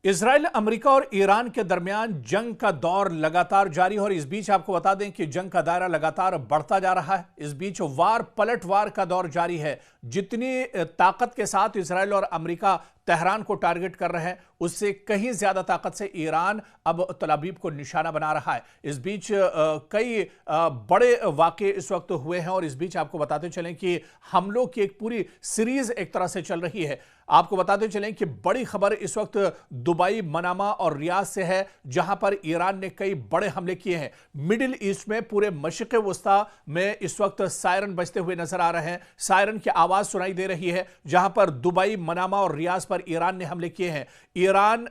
Israel, America और Iran के दरमियान जंग का दौर लगातार जारी है और इस बीच आपको बता दें कि जंग का दायरा लगातार बढ़ता जा रहा है। इस बीच वार पलटवार का दौर जारी है। जितनी ताकत के साथ इजराइल और अमेरिका तेहरान को टारगेट कर रहे हैं, उससे कहीं ज्यादा ताकत से ईरान अब तल अवीव को निशाना बना रहा है। इस बीच कई बड़े वाक़े इस वक्त हुए हैं और इस बीच आपको बताते चलें कि हमलों की एक पूरी सीरीज एक तरह से चल रही है। आपको बताते चलें कि बड़ी खबर इस वक्त दुबई, मनामा और रियाद से है, जहां पर ईरान ने कई बड़े हमले किए हैं। मिडिल ईस्ट में पूरे मशरिक़ वस्ता में इस वक्त सायरन बजते हुए नजर आ रहे हैं। सायरन की आवाज सुनाई दे रही है, जहां पर दुबई, मनामा और रियाद पर ईरान ने हमले किए हैं। ईरान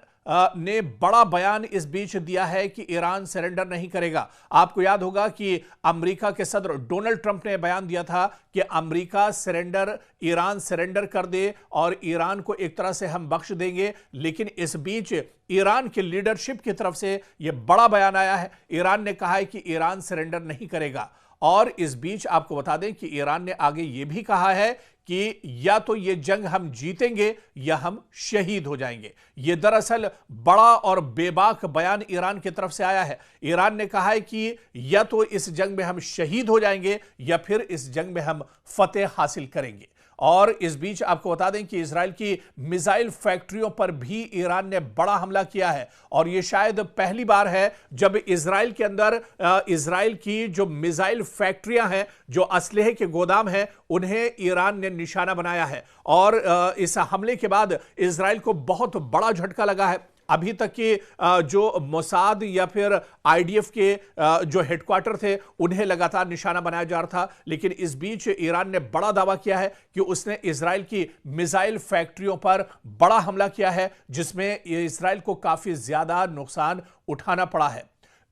ने बड़ा बयान इस बीच दिया है कि ईरान सरेंडर नहीं करेगा। आपको याद होगा कि अमेरिका के सदर डोनाल्ड ट्रंप ने बयान दिया था कि अमेरिका ईरान सरेंडर कर दे और ईरान को एक तरह से हम बख्श देंगे। लेकिन इस बीच ईरान के लीडरशिप की तरफ से यह बड़ा बयान आया है। ईरान ने कहा है कि ईरान सरेंडर नहीं करेगा। और इस बीच आपको बता दें कि ईरान ने आगे यह भी कहा है कि या तो ये जंग हम जीतेंगे या हम शहीद हो जाएंगे। यह दरअसल बड़ा और बेबाक बयान ईरान की तरफ से आया है। ईरान ने कहा है कि या तो इस जंग में हम शहीद हो जाएंगे या फिर इस जंग में हम फतेह हासिल करेंगे। और इस बीच आपको बता दें कि इजराइल की मिसाइल फैक्ट्रियों पर भी ईरान ने बड़ा हमला किया है और यह शायद पहली बार है जब इजराइल के अंदर इजराइल की जो मिसाइल फैक्ट्रियां हैं, जो असलहे के गोदाम हैं, उन्हें ईरान ने निशाना बनाया है। और इस हमले के बाद इजराइल को बहुत बड़ा झटका लगा है। अभी तक के जो मोसाद या फिर आईडीएफ के जो हेडक्वार्टर थे, उन्हें लगातार निशाना बनाया जा रहा था। लेकिन इस बीच ईरान ने बड़ा दावा किया है कि उसने इजराइल की मिसाइल फैक्ट्रियों पर बड़ा हमला किया है, जिसमें इजराइल को काफी ज्यादा नुकसान उठाना पड़ा है।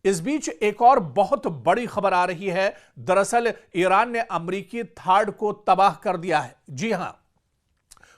इस बीच एक और बहुत बड़ी खबर आ रही है। दरअसल ईरान ने अमेरिकी थार्ड को तबाह कर दिया है। जी हां,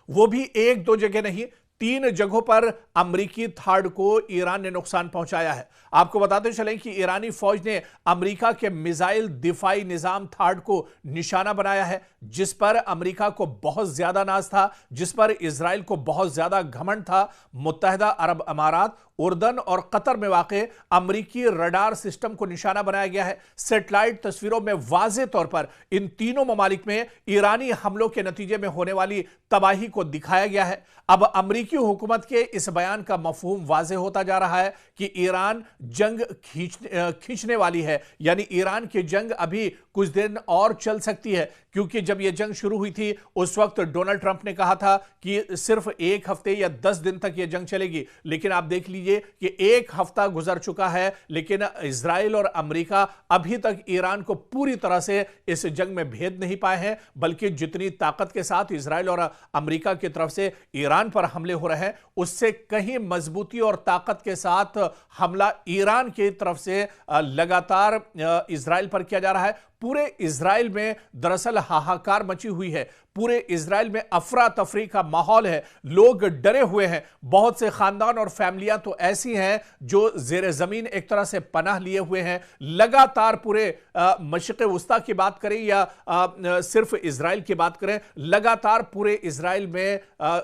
वो भी एक दो जगह नहीं, 3 जगहों पर अमेरिकी थार्ड को ईरान ने नुकसान पहुंचाया है। आपको बताते चलें कि ईरानी फौज ने अमेरिका के मिसाइल दिफाई निजाम थार्ड को निशाना बनाया है, जिस पर अमेरिका को बहुत ज्यादा नाज था, जिस पर इजराइल को बहुत ज्यादा घमंड था। मुत्तहिदा अरब अमारात, उर्दन और कतर में वाक़ अमेरिकी रडार सिस्टम को निशाना बनाया गया है। सैटेलाइट तस्वीरों में वाज़ेह तौर पर इन तीनों ममालिक में ईरानी हमलों के नतीजे में होने वाली तबाही को दिखाया गया है। अब अमेरिकी हुकूमत के इस बयान का मफहूम वाज़ेह होता जा रहा है कि ईरान जंग खींचने वाली है, यानी ईरान की जंग अभी कुछ दिन और चल सकती है। क्योंकि जब यह जंग शुरू हुई थी, उस वक्त डोनाल्ड ट्रंप ने कहा था कि सिर्फ 1 हफ्ते या 10 दिन तक यह जंग चलेगी। लेकिन आप देख लीजिए कि 1 हफ्ता गुजर चुका है, लेकिन इजराइल और अमेरिका अभी तक ईरान को पूरी तरह से इस जंग में भेद नहीं पाए हैं। बल्कि जितनी ताकत के साथ इजराइल और अमेरिका की तरफ से ईरान पर हमले हो रहे हैं, उससे कहीं मजबूती और ताकत के साथ हमला ईरान की तरफ से लगातार इजराइल पर किया जा रहा है। पूरे इजराइल में दरअसल हाहाकार मची हुई है। पूरे इजराइल में अफरा तफरी का माहौल है। लोग डरे हुए हैं। बहुत से खानदान और फैमिलियां तो ऐसी हैं जो जेर जमीन एक तरह से पनाह लिए हुए हैं। लगातार पूरे मशरिक़ वस्ता की बात करें या सिर्फ इजराइल की बात करें, लगातार पूरे इजराइल में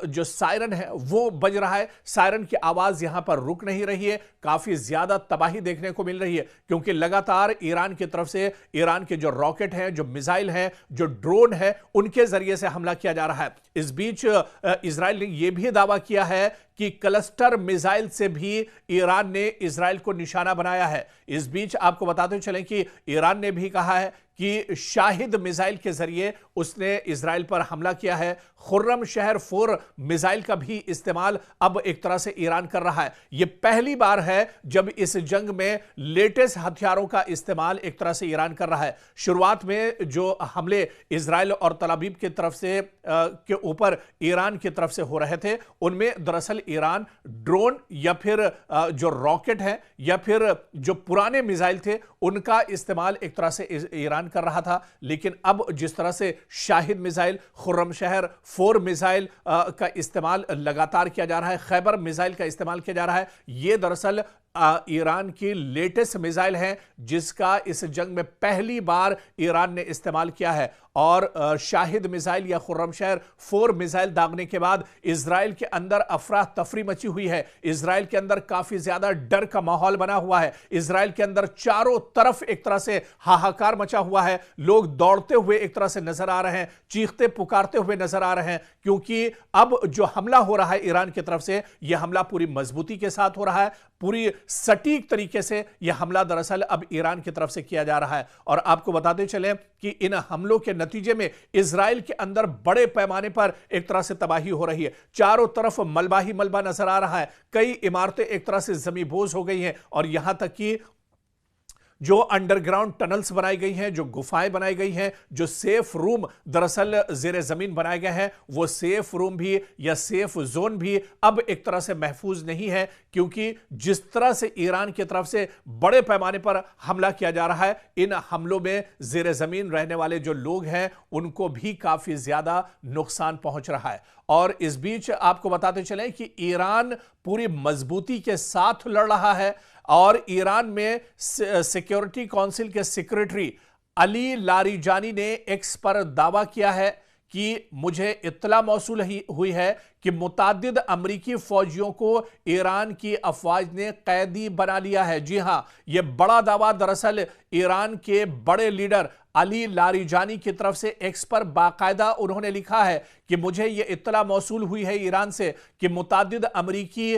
जो सायरन है वो बज रहा है। सायरन की आवाज यहां पर रुक नहीं रही है। काफी ज्यादा तबाही देखने को मिल रही है, क्योंकि लगातार ईरान की तरफ से ईरान के जो रॉकेट हैं, जो मिसाइल हैं, जो ड्रोन है, उनके जरिए से हमला किया जा रहा है। इस बीच इजराइल ने यह भी दावा किया है कि क्लस्टर मिसाइल से भी ईरान ने इजराइल को निशाना बनाया है। इस बीच आपको बताते चलें कि ईरान ने भी कहा है कि शाहिद मिसाइल के जरिए उसने इजराइल पर हमला किया है। खुर्रम शहर 4 मिसाइल का भी इस्तेमाल अब एक तरह से ईरान कर रहा है। यह पहली बार है जब इस जंग में लेटेस्ट हथियारों का इस्तेमाल एक तरह से ईरान कर रहा है। शुरुआत में जो हमले इजराइल और तल अवीव की तरफ से के ऊपर ईरान की तरफ से हो रहे थे, उनमें दरअसल ईरान ड्रोन या फिर जो रॉकेट है या फिर जो पुराने मिसाइल थे, उनका इस्तेमाल एक तरह से ईरान कर रहा था। लेकिन अब जिस तरह से शाहिद मिसाइल, खुर्रम शहर 4 मिसाइल का इस्तेमाल लगातार किया जा रहा है, खैबर मिसाइल का इस्तेमाल किया जा रहा है, यह दरअसल ईरान की लेटेस्ट मिसाइल है जिसका इस जंग में पहली बार ईरान ने इस्तेमाल किया है। और शाहिद मिसाइल या खुर्रमशहर 4 मिसाइल दागने के बाद इजराइल के अंदर अफरा तफरी मची हुई है। इजराइल के अंदर काफी ज्यादा डर का माहौल बना हुआ है। इजराइल के अंदर चारों तरफ एक तरह से हाहाकार मचा हुआ है। लोग दौड़ते हुए एक तरह से नजर आ रहे हैं, चीखते पुकारते हुए नजर आ रहे हैं, क्योंकि अब जो हमला हो रहा है ईरान की तरफ से, यह हमला पूरी मजबूती के साथ हो रहा है, पूरी सटीक तरीके से यह हमला दरअसल अब ईरान की तरफ से किया जा रहा है। और आपको बताते चलें कि इन हमलों के नतीजे में इजराइल के अंदर बड़े पैमाने पर एक तरह से तबाही हो रही है। चारों तरफ मलबा ही मलबा नजर आ रहा है। कई इमारतें एक तरह से जमींबोज हो गई हैं और यहां तक कि जो अंडरग्राउंड टनल्स बनाई गई हैं, जो गुफाएं बनाई गई हैं, जो सेफ रूम दरअसल जेर जमीन बनाए गए हैं, वो सेफ रूम भी या सेफ जोन भी अब एक तरह से महफूज नहीं है, क्योंकि जिस तरह से ईरान की तरफ से बड़े पैमाने पर हमला किया जा रहा है, इन हमलों में जेर जमीन रहने वाले जो लोग हैं उनको भी काफी ज्यादा नुकसान पहुंच रहा है। और इस बीच आपको बताते चलें कि ईरान पूरी मजबूती के साथ लड़ रहा है और ईरान में सिक्योरिटी काउंसिल के सेक्रेटरी अली लारिजानी ने एक्स पर दावा किया है कि मुझे इत्तला मौसूल हुई है कि मुताद्दिद अमरीकी फौजियों को ईरान की अफवाज ने कैदी बना लिया है। जी हां, यह बड़ा दावा दरअसल ईरान के बड़े लीडर अली लारिजानी की तरफ से एक्स पर बाकायदा उन्होंने लिखा है कि मुझे यह इत्तला मौसूल हुई है ईरान से कि मुताद्दिद अमरीकी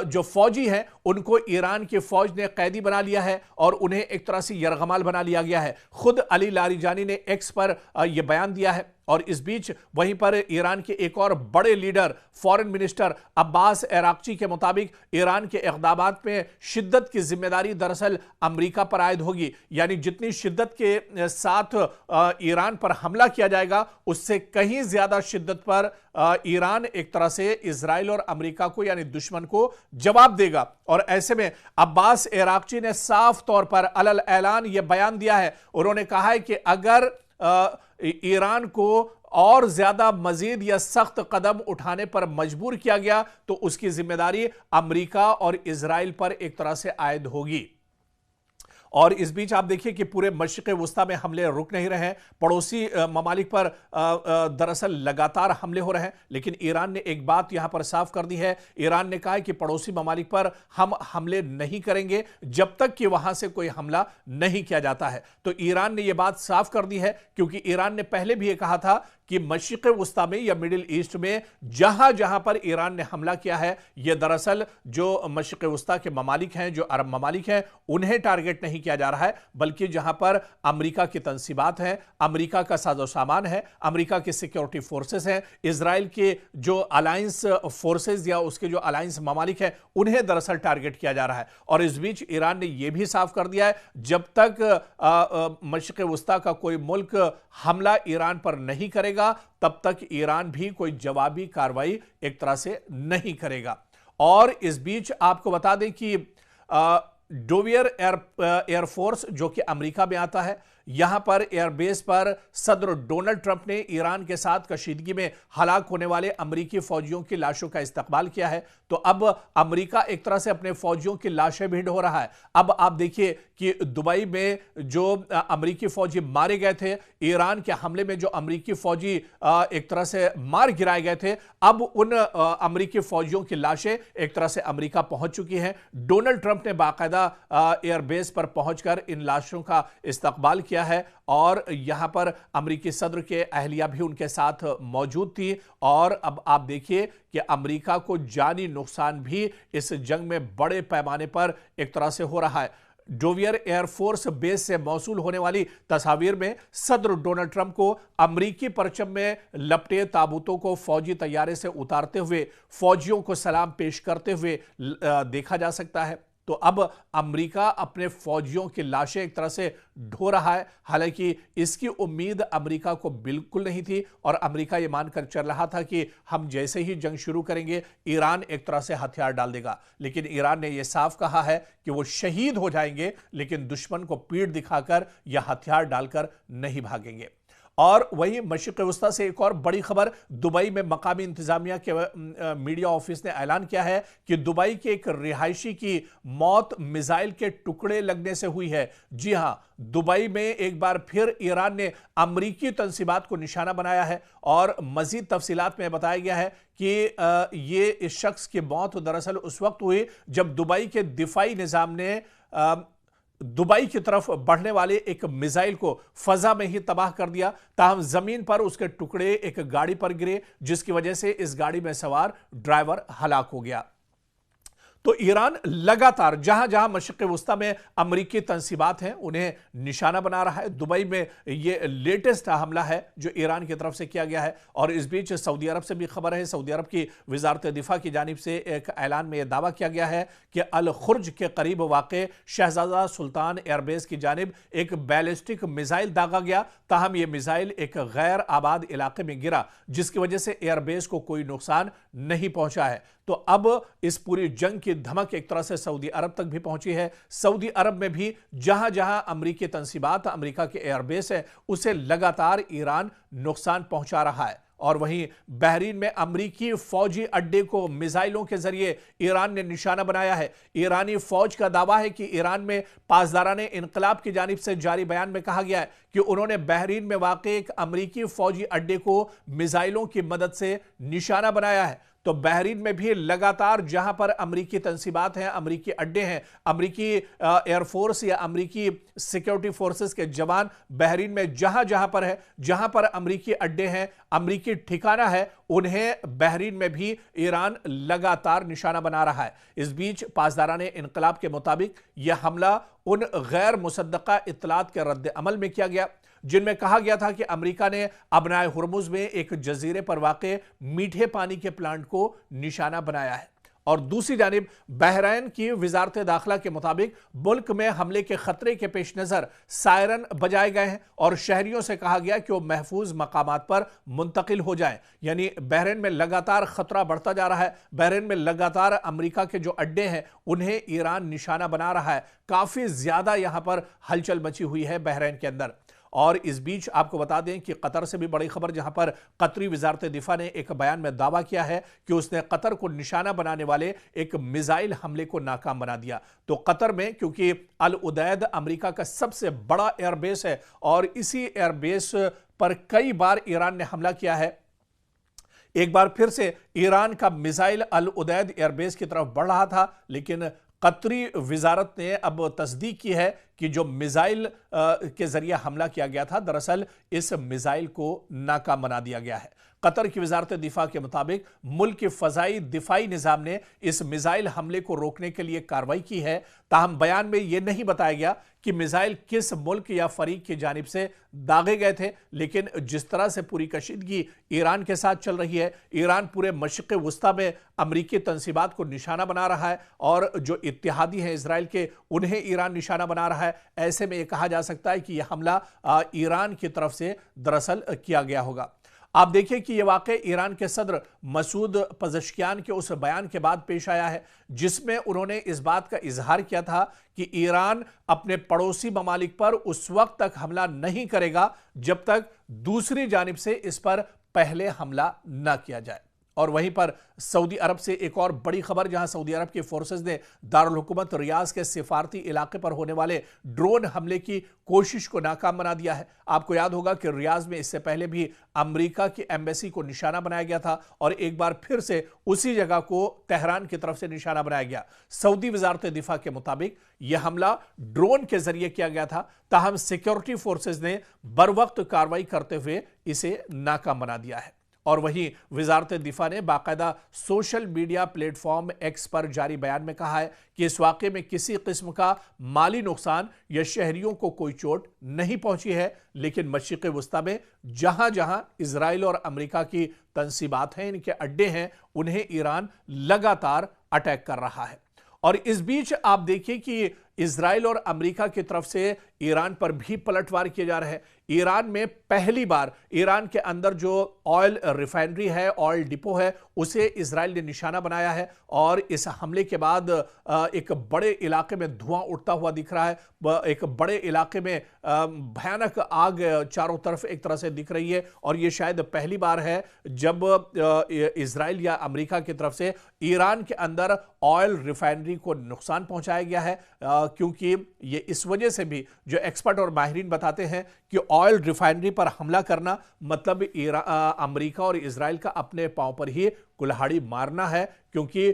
जो फौजी हैं उनको ईरान की फौज ने कैदी बना लिया है और उन्हें एक तरह से यरगमाल बना लिया गया है। खुद अली लारिजानी ने एक्स पर यह बयान दिया है। और इस बीच वहीं पर ईरान के एक और बड़े leader foreign minister Abbas Araghchi के मुताबिक ईरान के इक़दामात में शिद्दत की जिम्मेदारी दरअसल अमेरिका पर आयद होगी। यानी जितनी शिद्दत के साथ ईरान पर हमला किया जाएगा, उससे कहीं ज्यादा शिद्दत पर ईरान एक तरह से इजराइल और अमेरिका को यानी दुश्मन को जवाब देगा। और ऐसे में अब्बास अराक्ची ने साफ तौर पर अलल ऐलान यह बयान दिया है। उन्होंने कहा है कि अगर ईरान को और ज्यादा मजीद या सख्त कदम उठाने पर मजबूर किया गया तो उसकी जिम्मेदारी अमेरिका और इजराइल पर एक तरह से आयद होगी। और इस बीच आप देखिए कि पूरे मशरिक़ वुस्ता में हमले रुक नहीं रहे हैं। पड़ोसी ममालिक पर दरअसल लगातार हमले हो रहे हैं, लेकिन ईरान ने एक बात यहां पर साफ कर दी है। ईरान ने कहा है कि पड़ोसी ममालिक पर हम हमले नहीं करेंगे जब तक कि वहां से कोई हमला नहीं किया जाता है। तो ईरान ने यह बात साफ कर दी है, क्योंकि ईरान ने पहले भी यह कहा था कि मशरिक़ वुस्ता में या मिडिल ईस्ट में जहां जहां पर ईरान ने हमला किया है, यह दरअसल जो मशरिक़ वुस्ता के ममालिक हैं, जो अरब ममालिक हैं, उन्हें टारगेट नहीं किया जा रहा है, बल्कि जहां पर अमेरिका की तंसीबात हैं, अमेरिका का साजो सामान है, अमेरिका की सिक्योरिटी फोर्सेस हैं, इजराइल के जो अलायंस फोर्सेस या उसके जो अलायंस ममालिक हैं, उन्हें दरअसल टारगेट किया जा रहा है। और इस बीच ईरान ने यह भी साफ कर दिया है, जब तक मशरिक़ वुस्ता का कोई मुल्क हमला ईरान पर नहीं करेगा तब तक ईरान भी कोई जवाबी कार्रवाई एक तरह से नहीं करेगा। और इस बीच आपको बता दें कि डोवियर एयरफोर्स जो कि अमेरिका में आता है, यहां पर एयरबेस पर सदर डोनाल्ड ट्रंप ने ईरान के साथ कशीदगी में हलाक होने वाले अमेरिकी फौजियों की लाशों का इस्तकबाल किया है। तो अब अमेरिका एक तरह से अपने फौजियों की लाशें भी ढो रहा है। अब आप देखिए कि दुबई में जो अमेरिकी फौजी मारे गए थे, ईरान के हमले में जो अमेरिकी फौजी एक तरह से मार गिराए गए थे, अब उन अमेरिकी फौजियों की लाशें एक तरह से अमेरिका पहुंच चुकी हैं। डोनाल्ड ट्रंप ने बाकायदा एयरबेस पर पहुंचकर इन लाशों का इस्तकबाल किया है और यहां पर अमेरिकी सदर के अहलिया भी उनके साथ मौजूद थी। और अब आप देखिए कि अमेरिका को जानी नुकसान भी इस जंग में बड़े पैमाने पर एक तरह से हो रहा है। डोवियर एयरफोर्स बेस से मौसूल होने वाली तस्वीर में सदर डोनाल्ड ट्रंप को अमेरिकी परचम में लपटे ताबूतों को फौजी तैयारे से उतारते हुए फौजियों को सलाम पेश करते हुए देखा जा सकता है। तो अब अमेरिका अपने फौजियों की लाशें एक तरह से ढो रहा है। हालांकि इसकी उम्मीद अमेरिका को बिल्कुल नहीं थी और अमेरिका ये मानकर चल रहा था कि हम जैसे ही जंग शुरू करेंगे ईरान एक तरह से हथियार डाल देगा, लेकिन ईरान ने यह साफ कहा है कि वो शहीद हो जाएंगे लेकिन दुश्मन को पीठ दिखाकर या हथियार डालकर नहीं भागेंगे। और वहीं मशरिक़ वस्ता से एक और बड़ी खबर, दुबई में मकामी इंतजामिया के मीडिया ऑफिस ने ऐलान किया है कि दुबई के एक रिहायशी की मौत मिसाइल के टुकड़े लगने से हुई है। जी हां, दुबई में एक बार फिर ईरान ने अमरीकी तंसीबात को निशाना बनाया है और मजीद तफसीलात में बताया गया है कि ये इस शख्स की मौत दरअसल उस वक्त हुई जब दुबई के दिफाई निजाम ने दुबई की तरफ बढ़ने वाले एक मिसाइल को फजा में ही तबाह कर दिया। ताहम जमीन पर उसके टुकड़े एक गाड़ी पर गिरे, जिसकी वजह से इस गाड़ी में सवार ड्राइवर हलाक हो गया। तो ईरान लगातार जहां जहां मशरिक़ वस्ता में अमरीकी तंसीबात हैं उन्हें निशाना बना रहा है। दुबई में यह लेटेस्ट हमला है जो ईरान की तरफ से किया गया है। और इस बीच सऊदी अरब से भी खबर है। सऊदी अरब की वजारत दिफा की जानिब से एक ऐलान में यह दावा किया गया है कि अल खुर्ज के करीब वाक़े शहजादा सुल्तान एयरबेस की जानिब एक बैलिस्टिक मिसाइल दागा गया। ताहम यह मिसाइल एक गैर आबाद इलाके में गिरा, जिसकी वजह से एयरबेस को कोई नुकसान नहीं पहुंचा है। तो अब इस पूरी जंग की धमक एक तरह से सऊदी अरब तक भी पहुंची है। सऊदी अरब में भी जहां जहां अमरीकी तंसीबात, अमरीका के एयरबेस है, उसे लगातार ईरान नुकसान पहुंचा रहा है। और वहीं बहरीन में अमरीकी फौजी अड्डे को मिसाइलों के जरिए ईरान ने निशाना बनाया है। ईरानी फौज का दावा है कि ईरान में पासदाराने इनकलाब की जानिब से जारी बयान में कहा गया है कि उन्होंने बहरीन में वाक़े एक अमरीकी फौजी अड्डे को मिसाइलों की मदद से निशाना बनाया है। तो बहरीन में भी लगातार जहां पर अमरीकी तंसीबात हैं, अमरीकी अड्डे हैं, अमरीकी एयरफोर्स या अमरीकी सिक्योरिटी फोर्सेस के जवान बहरीन में जहां जहां पर है, जहां पर अमरीकी अड्डे हैं, अमरीकी ठिकाना है, उन्हें बहरीन में भी ईरान लगातार निशाना बना रहा है। इस बीच पासदाराने इनकलाब के मुताबिक यह हमला उन गैर मुसद्दका इत्तलात के रद्द अमल में किया गया जिनमें कहा गया था कि अमेरिका ने अबनाए हुर्मुज में एक जजीरे पर वाक़े मीठे पानी के प्लांट को निशाना बनाया है। और दूसरी जानिब बहरीन की वजारत दाखिला के मुताबिक मुल्क में हमले के खतरे के पेश नज़र सायरन बजाए गए हैं और शहरियों से कहा गया कि वो महफूज मकामात पर मुंतकिल हो जाएं। यानी बहरीन में लगातार खतरा बढ़ता जा रहा है। बहरीन में लगातार अमेरिका के जो अड्डे हैं उन्हें ईरान निशाना बना रहा है। काफ़ी ज़्यादा यहाँ पर हलचल मची हुई है बहरीन के अंदर। और इस बीच आपको बता दें कि कतर से भी बड़ी खबर, जहां पर कतरी वजारत दिफा ने एक बयान में दावा किया है कि उसने कतर को निशाना बनाने वाले एक मिसाइल हमले को नाकाम बना दिया। तो कतर में, क्योंकि अल उदैद अमेरिका का सबसे बड़ा एयरबेस है और इसी एयरबेस पर कई बार ईरान ने हमला किया है, एक बार फिर से ईरान का मिसाइल अल उदैद एयरबेस की तरफ बढ़ रहा था, लेकिन कतरी वजारत ने अब तस्दीक की है कि जो मिसाइल के जरिए हमला किया गया था, दरअसल इस मिसाइल को नाकाम बना दिया गया है। कतर की वजारत दिफा के मुताबिक मुल्क के फजाई दिफाई निज़ाम ने इस मिसाइल हमले को रोकने के लिए कार्रवाई की है। ताहम बयान में यह नहीं बताया गया कि मिसाइल किस मुल्क या फरीक की जानिब से दागे गए थे, लेकिन जिस तरह से पूरी कशीदगी ईरान के साथ चल रही है, ईरान पूरे मशरिक़ वस्ता में अमरीकी तंसीबात को निशाना बना रहा है और जो इत्तेहादी हैं इसराइल के, उन्हें ईरान निशाना बना रहा है। ऐसे में यह कहा जा सकता है कि यह हमला ईरान की तरफ से दरअसल किया गया होगा। आप देखिए कि यह वाक़े ईरान के सदर मसूद पज़ेश्कियान के उस बयान के बाद पेश आया है जिसमें उन्होंने इस बात का इजहार किया था कि ईरान अपने पड़ोसी ममालिक पर उस वक्त तक हमला नहीं करेगा जब तक दूसरी जानिब से इस पर पहले हमला न किया जाए। और वहीं पर सऊदी अरब से एक और बड़ी खबर, जहां सऊदी अरब की फोर्सेस ने दारुल हुकूमत रियाज के सिफारती इलाके पर होने वाले ड्रोन हमले की कोशिश को नाकाम बना दिया है। आपको याद होगा कि रियाज में इससे पहले भी अमेरिका की एम्बेसी को निशाना बनाया गया था और एक बार फिर से उसी जगह को तेहरान की तरफ से निशाना बनाया गया। सऊदी वजारत दिफा के मुताबिक यह हमला ड्रोन के जरिए किया गया था, ताहम सिक्योरिटी फोर्सेज ने बर वक्त कार्रवाई करते हुए इसे नाकाम बना दिया है। और वहीं वजारत दिफा ने बाकायदा सोशल मीडिया प्लेटफॉर्म एक्स पर जारी बयान में कहा है कि इस वाक़े में किसी किस्म का माली नुकसान या शहरियों को कोई चोट नहीं पहुंची है, लेकिन मशरिक़ वस्ता में जहां जहां इजराइल और अमेरिका की तंसीबात हैं, इनके अड्डे हैं, उन्हें ईरान लगातार अटैक कर रहा है। और इस बीच आप देखिए कि इजराइल और अमेरिका की तरफ से ईरान पर भी पलटवार किए जा रहे हैं। ईरान में पहली बार ईरान के अंदर जो ऑयल रिफाइनरी है, ऑयल डिपो है, उसे इजराइल ने निशाना बनाया है और इस हमले के बाद एक बड़े इलाके में धुआं उठता हुआ दिख रहा है। एक बड़े इलाके में भयानक आग चारों तरफ एक तरह से दिख रही है और यह शायद पहली बार है जब इजराइल या अमेरिका की तरफ से ईरान के अंदर ऑयल रिफाइनरी को नुकसान पहुंचाया गया है, क्योंकि ये इस वजह से भी जो एक्सपर्ट और माहिरीन बताते हैं कि ऑयल रिफाइनरी पर हमला करना मतलब अमेरिका और इजराइल का अपने पांव पर ही कुल्हाड़ी मारना है, क्योंकि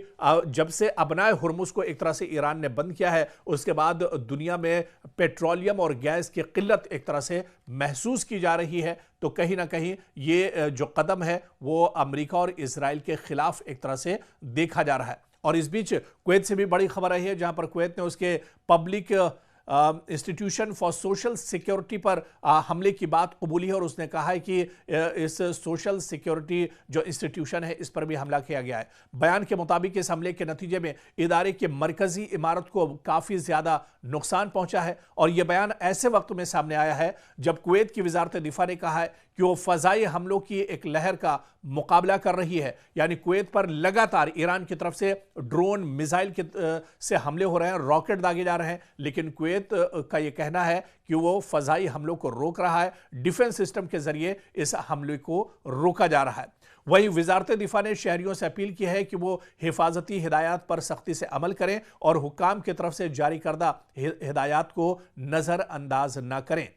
जब से अबनाए हुर्मुज को एक तरह से ईरान ने बंद किया है उसके बाद दुनिया में पेट्रोलियम और गैस की किल्लत एक तरह से महसूस की जा रही है। तो कहीं ना कहीं ये जो कदम है वो अमेरिका और इजराइल के खिलाफ एक तरह से देखा जा रहा है। और इस बीच कुवैत से भी बड़ी खबर आई है, जहां पर कुवैत ने उसके public institution for social security पर हमले की बात कबूली है और उसने कहा है कि इस सोशल सिक्योरिटी जो इंस्टीट्यूशन है इस पर भी हमला किया गया है। बयान के मुताबिक इस हमले के नतीजे में इदारे के मरकजी इमारत को काफ़ी ज़्यादा नुकसान पहुंचा है और यह बयान ऐसे वक्त में सामने आया है जब कुवैत की वजारत दिफा ने कहा है कि वो फ़ज़ाई हमलों की एक लहर का मुकाबला कर रही है। यानी कुवैत पर लगातार ईरान की तरफ से ड्रोन मिसाइल से हमले हो रहे हैं, रॉकेट दागे जा रहे हैं, लेकिन कुवैत का यह कहना है कि वो फ़ज़ाई हमलों को रोक रहा है, डिफेंस सिस्टम के जरिए इस हमले को रोका जा रहा है। वहीं वजारत दिफा ने शहरियों से अपील की है कि वो हिफाजती हिदायत पर सख्ती से अमल करें और हुक्काम की तरफ से जारी करदा हिदायत को नज़रअंदाज न करें।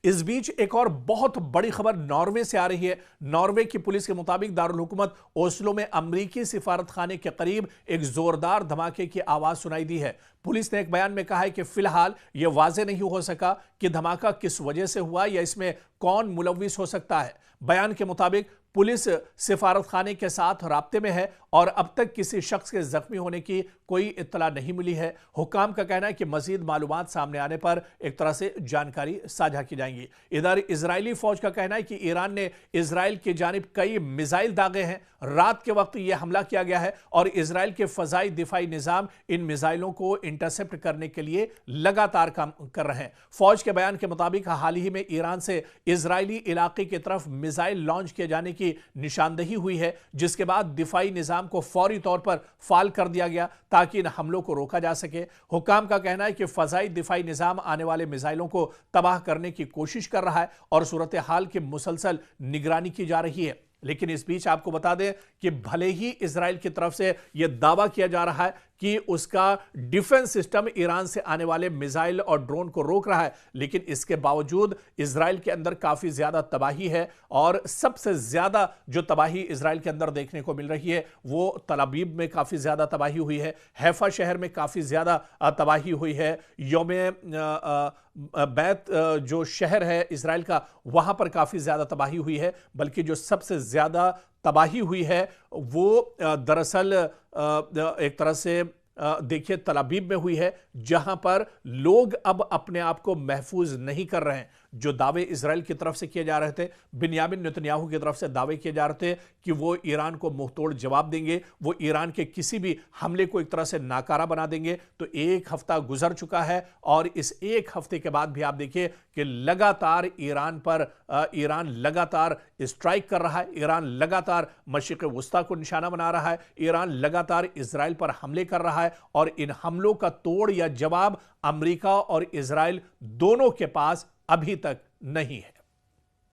इस बीच एक और बहुत बड़ी खबर नॉर्वे से आ रही है। नॉर्वे की पुलिस के मुताबिक दारुल हुकूमत ओस्लो में अमरीकी सिफारत खाने के करीब एक जोरदार धमाके की आवाज सुनाई दी है। पुलिस ने एक बयान में कहा है कि फिलहाल यह वाज़ेह नहीं हो सका कि धमाका किस वजह से हुआ या इसमें कौन मुलविस हो सकता है। बयान के मुताबिक पुलिस सिफारत खाने के साथ राब्ते में है और अब तक किसी शख्स के जख्मी होने की कोई इत्तला नहीं मिली है। हुक्काम का कहना है कि मजीद मालूमात सामने आने पर एक तरह से जानकारी साझा की जाएंगी। इधर इजरायली फौज का कहना है कि ईरान ने इजराइल की जानिब कई मिसाइल दागे हैं। रात के वक्त यह हमला किया गया है और इजराइल के फजाई दिफाई निजाम इन मिसाइलों को इंटरसेप्ट करने के लिए लगातार काम कर रहे हैं। फौज के बयान के मुताबिक हाल ही में ईरान से इजरायली इलाके की तरफ मिसाइल लॉन्च किए जाने की निशानदेही हुई है, जिसके बाद दिफाई निजाम को फौरी तौर पर फाल कर दिया गया ताकि इन हमलों को रोका जा सके। हुक्काम का कहना है कि फजाई दिफाई निजाम आने वाले मिसाइलों को तबाह करने की कोशिश कर रहा है और सूरत हाल की मुसलसल निगरानी की जा रही है। लेकिन इस बीच आपको बता दें कि भले ही इजराइल की तरफ से यह दावा किया जा रहा है कि उसका डिफेंस सिस्टम ईरान से आने वाले मिसाइल और ड्रोन को रोक रहा है, लेकिन इसके बावजूद इजराइल के अंदर काफी ज्यादा तबाही है और सबसे ज्यादा जो तबाही इजराइल के अंदर देखने को मिल रही है वो तल अबीब में काफी ज्यादा तबाही हुई है, हैफा शहर में काफी ज्यादा तबाही हुई है, यौमे बैत जो शहर है इजराइल का वहां पर काफी ज्यादा तबाही हुई है। बल्कि जो सबसे ज्यादा तबाही हुई है वो दरअसल एक तरह से देखिए तल अबीब में हुई है, जहां पर लोग अब अपने आप को महफूज नहीं कर रहे हैं। जो दावे इजराइल की तरफ से किए जा रहे थे, बिन्यामिन नेतन्याहू की तरफ से दावे किए जा रहे थे कि वो ईरान को मुंहतोड़ जवाब देंगे, वो ईरान के किसी भी हमले को एक तरह से नाकारा बना देंगे, तो एक हफ्ता गुजर चुका है और इस एक हफ्ते के बाद भी आप देखिए कि लगातार ईरान लगातार स्ट्राइक कर रहा है, ईरान लगातार मशरिक़ वुस्ता को निशाना बना रहा है, ईरान लगातार इजराइल पर हमले कर रहा है और इन हमलों का तोड़ या जवाब अमेरिका और इजराइल दोनों के पास अभी तक नहीं है।